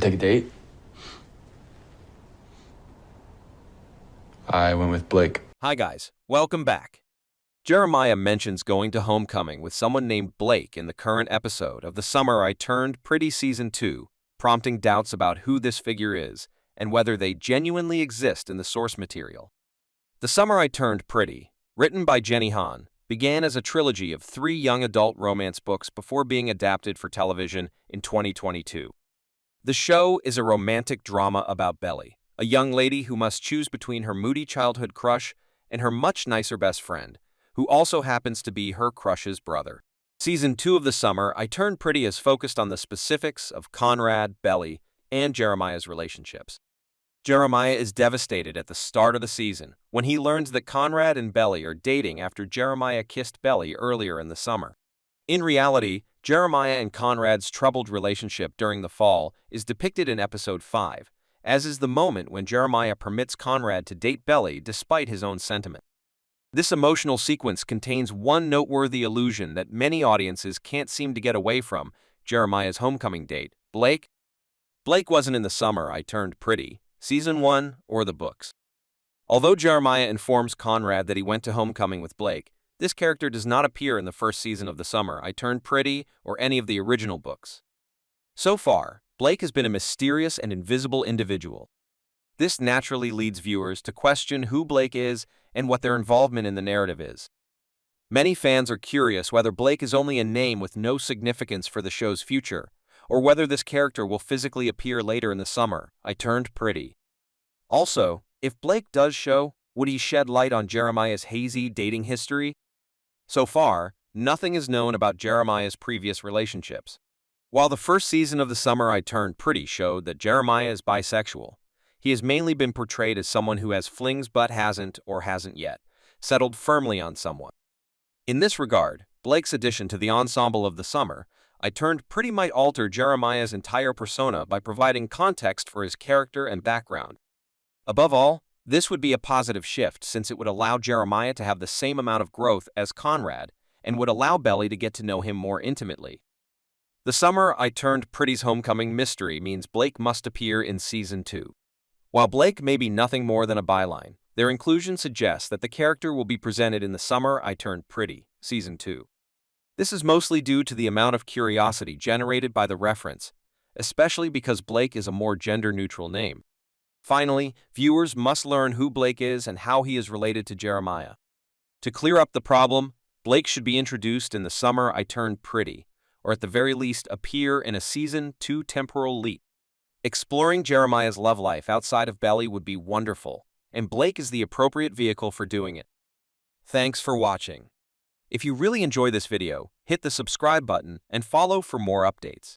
take a date? I went with Blake. Hi guys, welcome back. Jeremiah mentions going to homecoming with someone named Blake in the current episode of The Summer I Turned Pretty Season 2, prompting doubts about who this figure is and whether they genuinely exist in the source material. The Summer I Turned Pretty, written by Jenny Han, began as a trilogy of 3 young adult romance books before being adapted for television in 2022. The show is a romantic drama about Belly, a young lady who must choose between her moody childhood crush and her much nicer best friend, who also happens to be her crush's brother. Season 2 of The Summer I Turned Pretty is focused on the specifics of Conrad, Belly, and Jeremiah's relationships. Jeremiah is devastated at the start of the season when he learns that Conrad and Belly are dating after Jeremiah kissed Belly earlier in the summer. In reality, Jeremiah and Conrad's troubled relationship during the fall is depicted in episode 5, as is the moment when Jeremiah permits Conrad to date Belly despite his own sentiment. This emotional sequence contains one noteworthy allusion that many audiences can't seem to get away from: Jeremiah's homecoming date, Blake. Blake wasn't in The Summer I Turned Pretty, Season 1, or the books. Although Jeremiah informs Conrad that he went to homecoming with Blake, this character does not appear in the first season of The Summer I Turned Pretty or any of the original books. So far, Blake has been a mysterious and invisible individual. This naturally leads viewers to question who Blake is and what their involvement in the narrative is. Many fans are curious whether Blake is only a name with no significance for the show's future, or whether this character will physically appear later in The Summer I Turned Pretty. Also, if Blake does show, would he shed light on Jeremiah's hazy dating history? So far, nothing is known about Jeremiah's previous relationships. While the first season of The Summer I Turned Pretty showed that Jeremiah is bisexual, he has mainly been portrayed as someone who has flings but hasn't, or hasn't yet, settled firmly on someone. In this regard, Blake's addition to the ensemble of The Summer I Turned Pretty might alter Jeremiah's entire persona by providing context for his character and background. Above all, this would be a positive shift since it would allow Jeremiah to have the same amount of growth as Conrad and would allow Belly to get to know him more intimately. The Summer I Turned Pretty's homecoming mystery means Blake must appear in Season 2. While Blake may be nothing more than a byline, their inclusion suggests that the character will be presented in The Summer I Turned Pretty, Season 2. This is mostly due to the amount of curiosity generated by the reference, especially because Blake is a more gender-neutral name. Finally, viewers must learn who Blake is and how he is related to Jeremiah. To clear up the problem, Blake should be introduced in The Summer I Turned Pretty, or at the very least appear in a Season 2 temporal leap. Exploring Jeremiah's love life outside of Belly would be wonderful, and Blake is the appropriate vehicle for doing it. Thanks for watching. If you really enjoy this video, hit the subscribe button and follow for more updates.